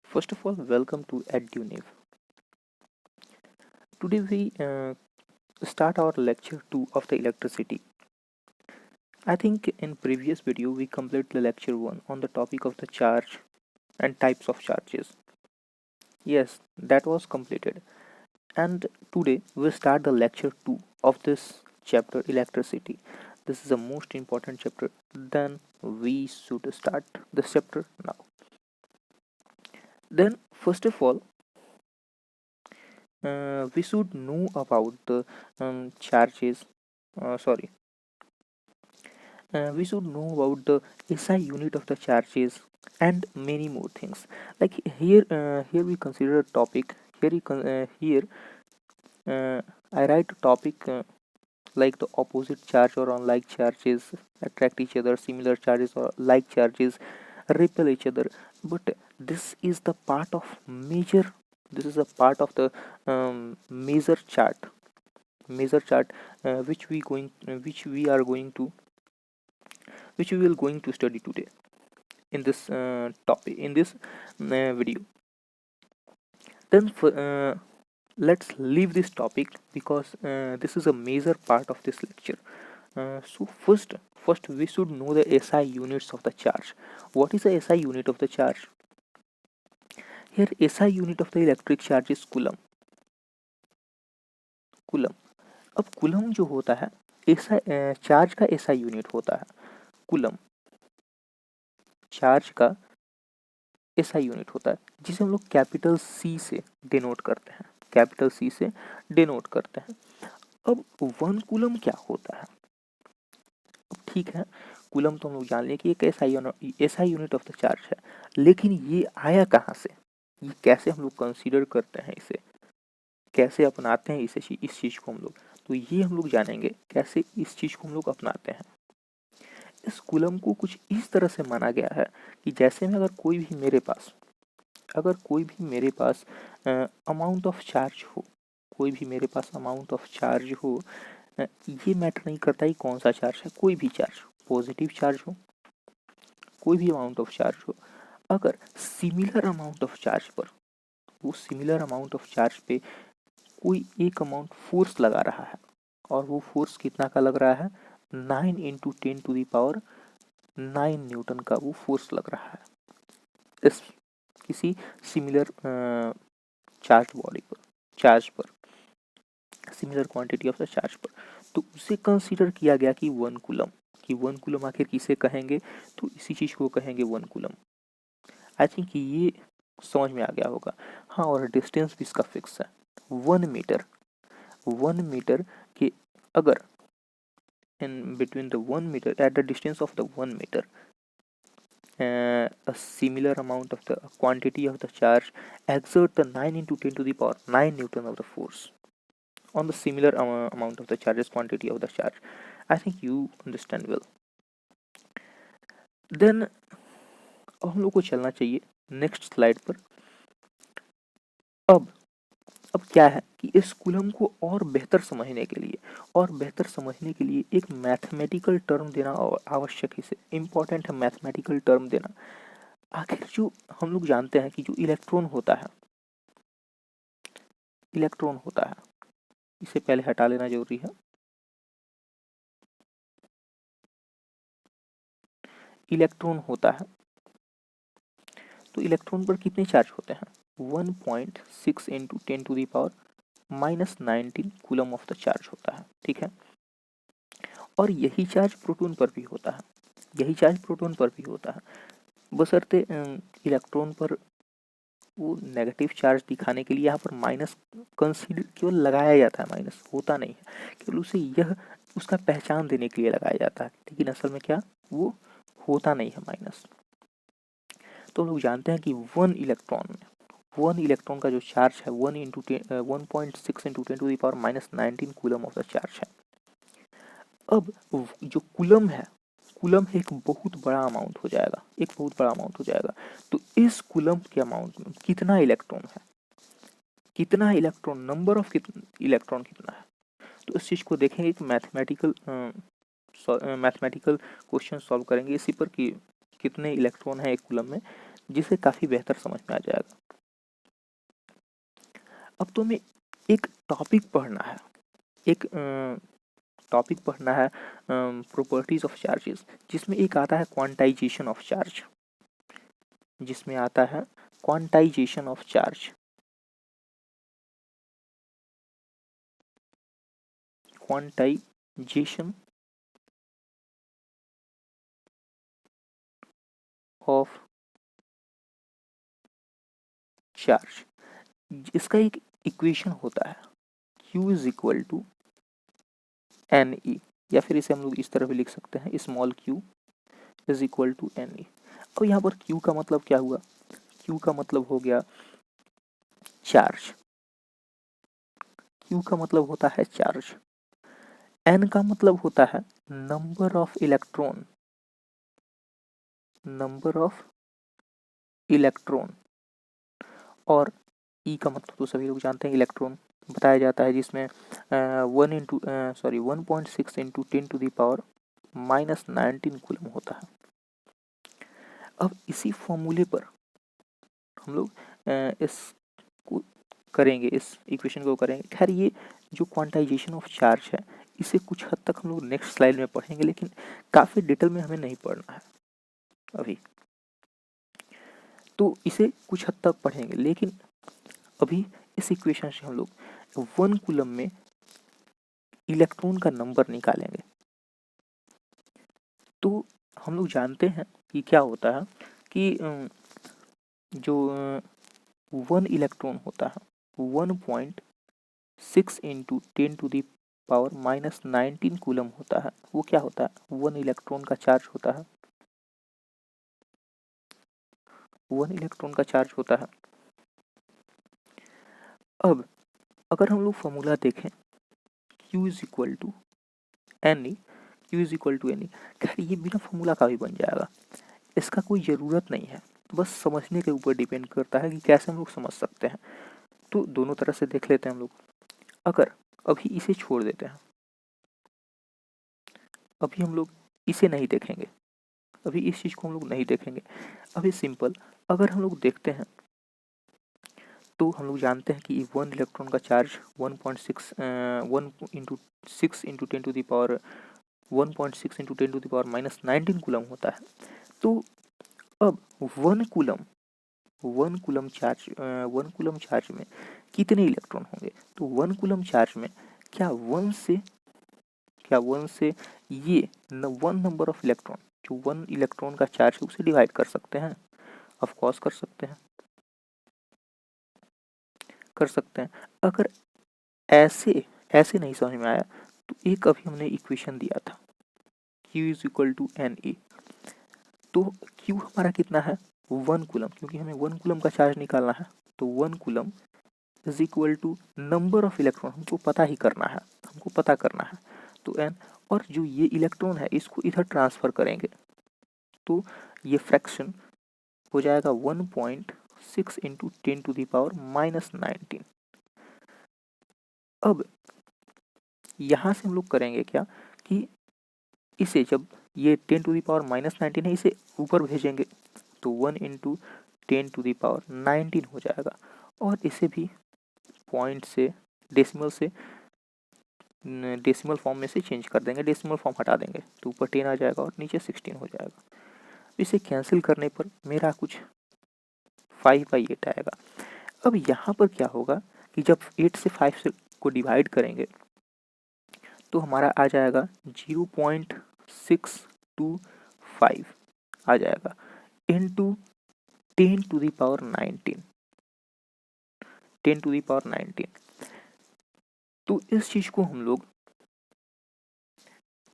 First of all, welcome to EduNav. Today we start our lecture 2 of the electricity. I think in previous video we completed the lecture 1 on the topic of the charge and types of charges. Yes, that was completed. And today we start the lecture 2 of this chapter electricity. This is the most important chapter. Then we should start this chapter now. Then first of all, we should know about the charges. Sorry, we should know about the SI unit of the charges and many more things. Like here we consider a topic. I write a topic like the opposite charge or unlike charges attract each other, similar charges or like charges repel each other. But this is the part of major. This is a part of the major chart which we will going to study today in this topic in this video. Then let's leave this topic because this is a major part of this lecture. So first we should know the SI units of the charge. What is the SI unit of the charge? Here SI unit of the electric charge is coulomb. अब coulomb जो होता है charge का SI unit होता है coulomb. Charge का SI unit होता है जिसे हम लोग कैपिटल C से डिनोट करते हैं। अब 1 कूलम क्या होता है? ठीक है, कूलम तो हम लोग जान लें कि एक SI unit of the charge है, लेकिन ये आया कहाँ से? ये कैसे हम लोग कंसीडर करते हैं, इसे कैसे अपनाते हैं इस चीज़ को हम लोग, तो ये हम लोग जानेंगे कैसे इस चीज़ को हम लोग अपनाते हैं। इस कूलम को कुछ इस तरह से माना गया है कि जैसे में अगर कोई भी मेरे पास अमाउंट ऑफ चार्ज हो, ये मैटर नहीं करता ही कौन सा चार्ज है, कोई भी चार्ज, पॉजिटिव चार्ज हो, कोई भी अमाउंट ऑफ चार्ज हो, अगर सिमिलर अमाउंट ऑफ चार्ज पे कोई एक अमाउंट फोर्स लगा रहा है, और वो फोर्स कितना का लग रहा है? 9 × 10⁹ न्यूटन का वो फोर्स लग रहा है इस किसी similar similar quantity of the charge पर, तो उसे कंसीडर किया गया कि 1 कूलम आखिर किसे कहेंगे? तो इसी चीज को कहेंगे 1 कूलम। आई थिंक ये समझ में आ गया होगा। हाँ, और डिस्टेंस भी इसका फिक्स है 1 मीटर के अगर in between the 1 metre at the distance of the 1 metre a similar amount of the quantity of the charge exert the 9 × 10⁹ Newton of the force on the similar amount of the charges quantity of the charge. I think you understand well. Then अब हम लोग को चलना चाहिए next slide पर। अब क्या है कि इस कूलम को और बेहतर समझने के लिए एक मैथमेटिकल टर्म देना आवश्यक है, इसे इम्पोर्टेंट है मैथमेटिकल टर्म देना। आखिर जो हम लोग जानते हैं कि जो इलेक्ट्रॉन होता है इसे पहले हटा लेना जरूरी है। इलेक्ट्रॉन होता है तो इलेक्ट्रॉन पर कितने चार्ज होते हैं? 1.6 × 10⁻⁻19 कूलम ऑफ द चार्ज होता है, ठीक है। और यही चार्ज प्रोटॉन पर भी होता है, बशर्ते इलेक्ट्रॉन पर वो नेगेटिव चार्ज दिखाने के लिए यहाँ पर माइनस कंसीडर केवल लगाया जाता है, माइनस होता नहीं है, केवल उसे यह उसका पहचान देने के लिए लगाया जाता है, लेकिन असल में क्या वो होता नहीं है माइनस। तो लोग जानते हैं कि 1 इलेक्ट्रॉन का जो चार्ज है 1.6 × 10⁻⁻19 कूलम ऑफ द चार्ज है। अब जो कूलम है एक बहुत बड़ा अमाउंट हो जाएगा, तो इस कूलम के अमाउंट में कितना इलेक्ट्रॉन नंबर ऑफ इलेक्ट्रॉन कितना है, तो इस चीज को देखेंगे। एक मैथमेटिकल क्वेश्चन सॉल्व करेंगे इसी पर कि कितने इलेक्ट्रॉन है एक कूलम में। जिससे काफ़ी बेहतर समझ में आ जाएगा। अब तो हमें एक टॉपिक पढ़ना है, एक टॉपिक पढ़ना है प्रॉपर्टीज ऑफ चार्जेस, जिसमें एक आता है क्वांटाइजेशन ऑफ चार्ज, जिसमें आता है quantization of charge. Quantization of charge, इसका एक इक्वेशन होता है Q is equal to N E, या फिर इसे हम लोग इस तरह भी लिख सकते हैं small q is equal to N E. अब यहाँ पर Q का मतलब क्या हुआ? Q का मतलब हो गया चार्ज, Q का मतलब होता है चार्ज। N का मतलब होता है number of electron, number of electron, और E का मतलब तो सभी लोग जानते हैं इलेक्ट्रॉन बताया जाता है, जिसमें 1.6 इंटू 10⁻⁻19 कूलम होता है। अब इसी फॉर्मूले पर हम लोग इसको करेंगे, इस इक्वेशन को करेंगे। खैर ये जो क्वांटाइजेशन ऑफ चार्ज है इसे कुछ हद तक हम लोग नेक्स्ट स्लाइड में पढ़ेंगे, लेकिन काफ़ी डिटेल में हमें नहीं पढ़ना है अभी, तो इसे कुछ हद तक पढ़ेंगे। लेकिन अभी इस इक्वेशन से हम लोग 1 कूलम में इलेक्ट्रॉन का नंबर निकालेंगे। तो हम लोग जानते हैं कि क्या होता है कि जो 1 इलेक्ट्रॉन होता है 1.6 इंटू 10⁻⁻19 कूलम होता है। वो क्या होता है? 1 इलेक्ट्रॉन का चार्ज होता है, 1 इलेक्ट्रॉन का चार्ज होता है। अब अगर हम लोग फॉर्मूला देखें Q is equal to N E, Q is equal to N E, खैर ये बिना फॉर्मूला का भी बन जाएगा, इसका कोई ज़रूरत नहीं है, तो बस समझने के ऊपर डिपेंड करता है कि कैसे हम लोग समझ सकते हैं। तो दोनों तरह से देख लेते हैं हम लोग। अगर अभी इसे छोड़ देते हैं, अभी हम लोग इसे नहीं देखेंगे, अभी इस चीज़ को हम लोग नहीं देखेंगे, अभी सिंपल अगर हम लोग देखते हैं तो हम लोग जानते हैं कि 1 इलेक्ट्रॉन का charge 1.6 1 into 10 to the power 1.6 into 10 to the power -19 coulomb होता है। तो अब 1 कूलम चार्ज में कितने इलेक्ट्रॉन होंगे? तो 1 कूलम चार्ज में क्या 1 से ये 1 नंबर ऑफ इलेक्ट्रॉन, जो 1 इलेक्ट्रॉन का चार्ज है उसे डिवाइड कर सकते हैं? ऑफ कोर्स कर सकते हैं। अगर ऐसे नहीं समझ में आया तो एक अभी हमने इक्वेशन दिया था Q is equal to N E. तो Q हमारा कितना है? 1 कूलम, क्योंकि हमें 1 कूलम का चार्ज निकालना है। तो 1 coulomb is equal to number of electron, हमको पता करना है, तो n, और जो ये इलेक्ट्रॉन है इसको इधर ट्रांसफर करेंगे तो ये फ्रैक्शन हो जाएगा 1.6 इंटू 10 टू द पावर -19। अब यहाँ से हम लोग करेंगे क्या कि इसे जब ये 10 टू द पावर -19 है इसे ऊपर भेजेंगे तो 1 इंटू 10 टू द पावर 19 हो जाएगा, और इसे भी पॉइंट से डेसिमल फॉर्म में से चेंज कर देंगे, डेसिमल फॉर्म हटा देंगे तो ऊपर 10 आ जाएगा और नीचे 16 हो जाएगा। इसे कैंसिल करने पर मेरा कुछ 5/8 आएगा। अब यहाँ पर क्या होगा कि जब 8 से 5 से को डिवाइड करेंगे तो हमारा आ जाएगा 0.625 आ जाएगा इंटू 10 टू द पावर 19। तो इस चीज़ को हम लोग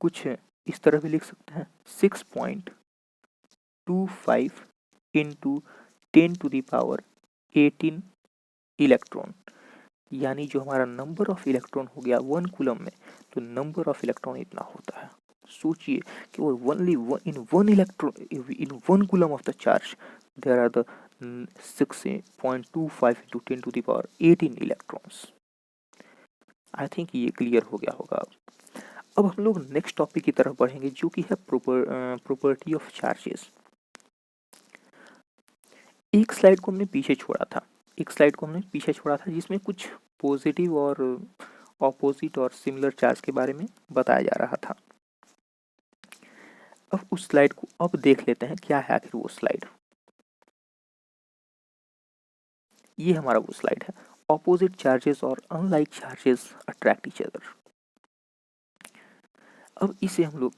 कुछ इस तरह भी लिख सकते हैं 6.25 into 10 to the power 18 electron, यानी जो हमारा नंबर ऑफ इलेक्ट्रॉन हो गया 1 कूलम में, तो नंबर ऑफ इलेक्ट्रॉन इतना होता है। सोचिए कि only in 1 coulomb of the charge there are the 6.25 into 10 to the power 18 electrons. I think ये क्लियर हो गया होगा। अब हम लोग नेक्स्ट टॉपिक की तरफ बढ़ेंगे जो कि है प्रॉपर्टी ऑफ चार्जेस। एक स्लाइड को हमने पीछे छोड़ा था, जिसमें कुछ पॉजिटिव और ऑपोजिट और सिमिलर चार्ज के बारे में बताया जा रहा था। अब उस स्लाइड को अब देख लेते हैं क्या है आखिर वो स्लाइड। ये हमारा वो स्लाइड है, ऑपोजिट चार्जेस और unlike charges attract each other. अब इसे हम लोग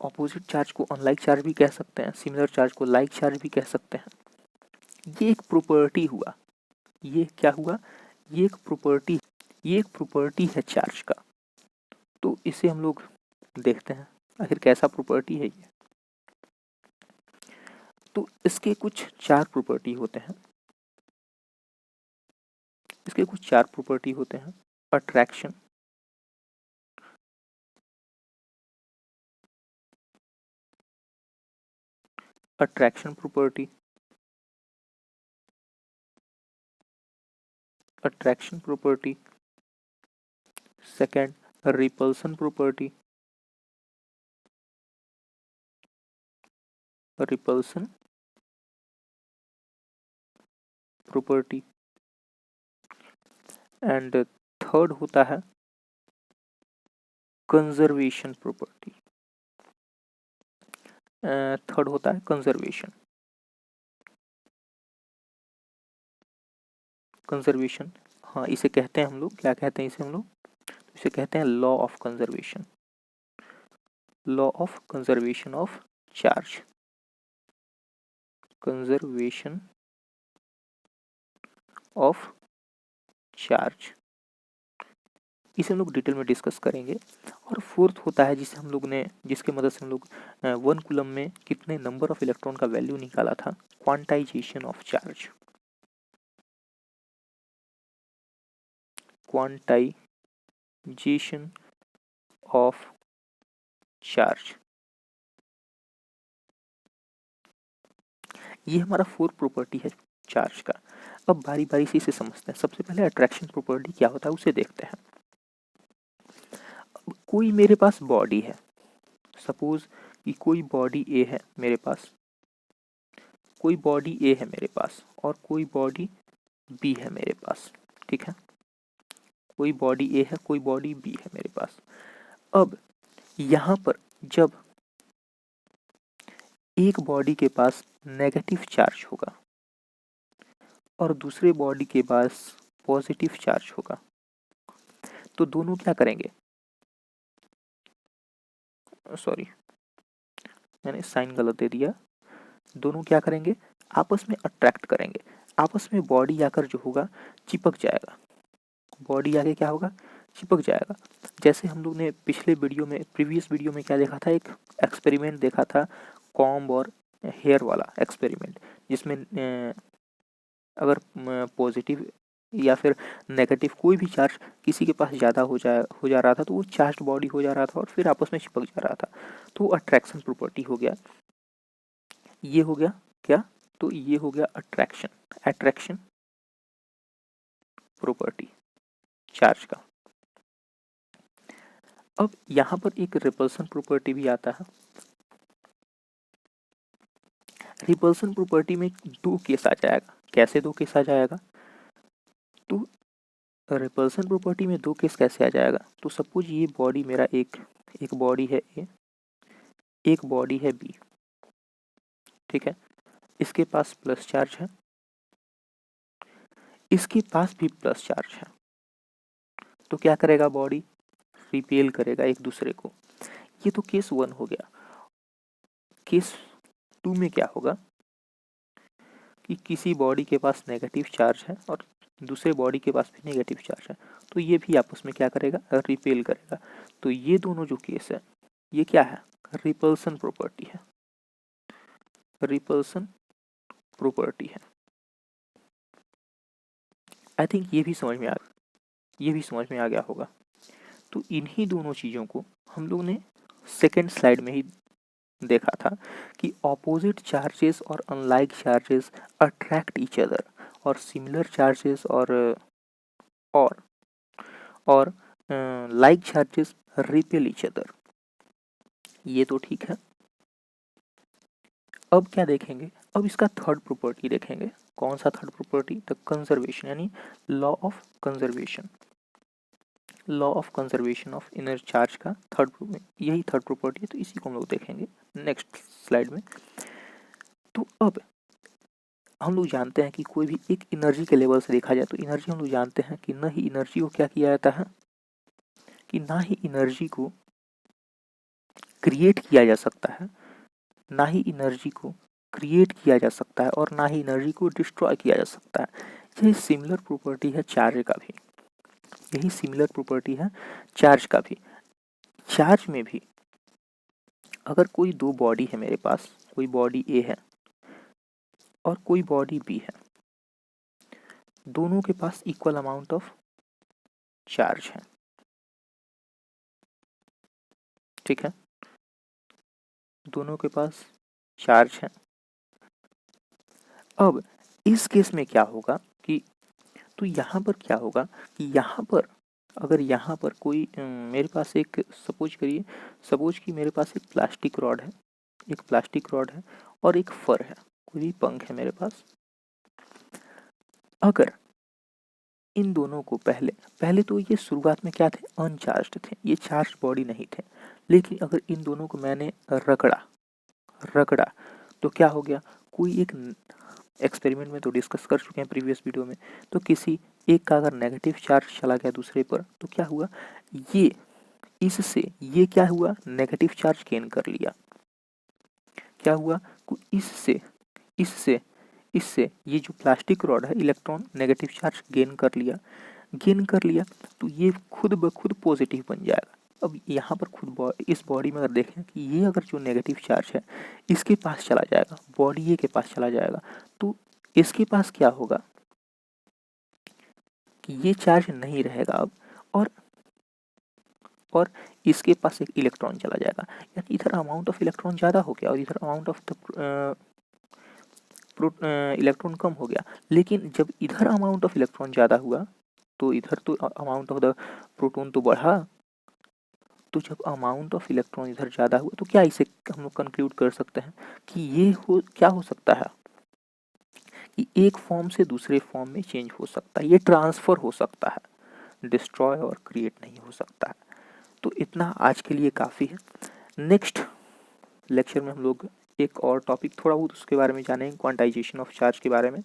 ऑपोजिट चार्ज को अनलाइक चार्ज भी कह सकते हैं, सिमिलर चार्ज को लाइक चार्ज भी कह सकते हैं। ये एक प्रॉपर्टी हुआ, ये क्या हुआ, ये एक प्रॉपर्टी है चार्ज का। तो इसे हम लोग देखते हैं आखिर कैसा प्रॉपर्टी है ये। तो इसके कुछ चार प्रॉपर्टी होते हैं, attraction, attraction property, second repulsion property, and third होता है कंजर्वेशन प्रॉपर्टी। कंजर्वेशन, हाँ इसे कहते हैं हम लोग, क्या कहते हैं इसे कहते हैं law of conservation of charge. इसे हम लोग डिटेल में डिस्कस करेंगे। और फोर्थ होता है जिसके मदद से हम लोग 1 कूलम में कितने नंबर ऑफ इलेक्ट्रॉन का वैल्यू निकाला था, क्वांटाइजेशन ऑफ चार्ज। ये हमारा फोर्थ प्रॉपर्टी है चार्ज का। अब बारी बारी से इसे समझते हैं। सबसे पहले अट्रैक्शन प्रॉपर्टी क्या होता है उसे देखते हैं। कोई मेरे पास बॉडी है, सपोज कि कोई बॉडी ए है मेरे पास, और कोई बॉडी बी है मेरे पास, ठीक है, कोई बॉडी ए है, कोई बॉडी बी है मेरे पास। अब यहाँ पर जब एक बॉडी के पास नेगेटिव चार्ज होगा और दूसरे बॉडी के पास पॉजिटिव चार्ज होगा, तो दोनों क्या करेंगे, सॉरी मैंने साइन गलत दे दिया, दोनों क्या करेंगे, आपस में अट्रैक्ट करेंगे, आपस में बॉडी आकर जो होगा चिपक जाएगा, चिपक जाएगा। जैसे हम लोग ने प्रीवियस वीडियो में क्या देखा था, एक एक्सपेरिमेंट देखा था, कॉम्ब और हेयर वाला एक्सपेरिमेंट, जिसमें अगर पॉजिटिव या फिर नेगेटिव कोई भी चार्ज किसी के पास ज़्यादा हो जा रहा था तो वो चार्ज बॉडी हो जा रहा था और फिर आपस में चिपक जा रहा था, तो अट्रैक्शन प्रॉपर्टी हो गया। ये हो गया क्या, तो ये हो गया अट्रैक्शन प्रॉपर्टी चार्ज का। अब यहाँ पर एक रिपल्सन प्रॉपर्टी भी आता है। रिपल्सन प्रॉपर्टी में दो केस आ जाएगा। कैसे दो केस आ जाएगा, तो रिपल्सन प्रॉपर्टी में दो केस कैसे आ जाएगा, तो सपोज ये बॉडी मेरा एक बॉडी है ए, एक बॉडी है बी, ठीक है, इसके पास प्लस चार्ज है, इसके पास भी प्लस चार्ज है, तो क्या करेगा, बॉडी रिपेल करेगा एक दूसरे को। ये तो केस 1 हो गया। केस 2 में क्या होगा कि किसी बॉडी के पास नेगेटिव चार्ज है और दूसरे बॉडी के पास भी नेगेटिव चार्ज है, तो ये भी आपस में क्या करेगा, रिपेल करेगा। तो ये दोनों जो केस है ये क्या है, रिपल्सन प्रॉपर्टी है। आई थिंक ये भी समझ में आ गया होगा। तो इन्हीं दोनों चीज़ों को हम लोग ने सेकेंड स्लाइड में ही देखा था कि ऑपोजिट चार्जेस और unlike charges attract each other और सिमिलर चार्जेस और like charges repel each other. ये तो ठीक है। अब क्या देखेंगे, अब इसका थर्ड प्रॉपर्टी देखेंगे। कौन सा थर्ड प्रॉपर्टी? द कंजर्वेशन, यानी law of conservation. Law of conservation of inner charge का यही थर्ड प्रॉपर्टी है, तो इसी को हम लोग देखेंगे नेक्स्ट स्लाइड में। तो अब हम लोग जानते हैं कि कोई भी एक एनर्जी के लेवल से देखा जाए तो एनर्जी हम लोग जानते हैं कि न ही एनर्जी को क्या किया जाता है, कि ना ही एनर्जी को क्रिएट किया जा सकता है, ना ही एनर्जी को क्रिएट किया जा सकता है और ना ही एनर्जी को डिस्ट्रॉय किया जा सकता है। यही सिमिलर प्रॉपर्टी है चार्ज का भी, यही सिमिलर प्रॉपर्टी है चार्ज का भी। चार्ज में भी अगर कोई दो बॉडी है मेरे पास, कोई बॉडी ए है और कोई बॉडी बी है, दोनों के पास इक्वल अमाउंट ऑफ चार्ज है, ठीक है, दोनों के पास चार्ज है। अब इस केस में क्या होगा कि, तो यहाँ पर क्या होगा कि यहाँ पर अगर यहाँ पर कोई मेरे पास एक सपोज कि मेरे पास एक प्लास्टिक रॉड है, एक प्लास्टिक रॉड है और एक फर है, कोई भी पंख है मेरे पास। अगर इन दोनों को पहले तो ये शुरुआत में क्या थे, अनचार्ज्ड थे, ये चार्ज बॉडी नहीं थे, लेकिन अगर इन दोनों को मैंने रगड़ा तो क्या हो गया, कोई एक एक्सपेरिमेंट में तो डिस्कस कर चुके हैं प्रीवियस वीडियो में, तो किसी एक का अगर नेगेटिव चार्ज चला गया दूसरे पर तो क्या हुआ, ये इससे ये क्या हुआ, नेगेटिव चार्ज गेन कर लिया। क्या हुआ, इससे इससे ये जो प्लास्टिक रॉड है इलेक्ट्रॉन नेगेटिव चार्ज गेन कर लिया तो ये खुद ब खुद पॉजिटिव बन जाएगा। अब यहाँ पर इस बॉडी में अगर देखें कि ये अगर जो नेगेटिव चार्ज है इसके पास चला जाएगा, बॉडी ए के पास चला जाएगा, तो इसके पास क्या होगा कि ये चार्ज नहीं रहेगा अब, और इसके पास एक इलेक्ट्रॉन चला जाएगा, यानी इधर अमाउंट ऑफ इलेक्ट्रॉन ज़्यादा हो गया और इधर अमाउंट ऑफ द इलेक्ट्रॉन कम हो गया। लेकिन जब इधर अमाउंट ऑफ इलेक्ट्रॉन ज़्यादा हुआ तो इधर तो अमाउंट ऑफ द प्रोटॉन तो बढ़ा, तो जब अमाउंट ऑफ इलेक्ट्रॉन इधर ज़्यादा हुआ तो क्या इसे हम लोग कंक्लूड कर सकते हैं कि ये क्या हो सकता है कि एक फॉर्म से दूसरे फॉर्म में चेंज हो सकता है, ये ट्रांसफ़र हो सकता है, डिस्ट्रॉय और क्रिएट नहीं हो सकता है। तो इतना आज के लिए काफ़ी है। नेक्स्ट लेक्चर में हम लोग एक और टॉपिक थोड़ा बहुत उसके बारे में जानेंगे, क्वांटाइजेशन ऑफ चार्ज के बारे में।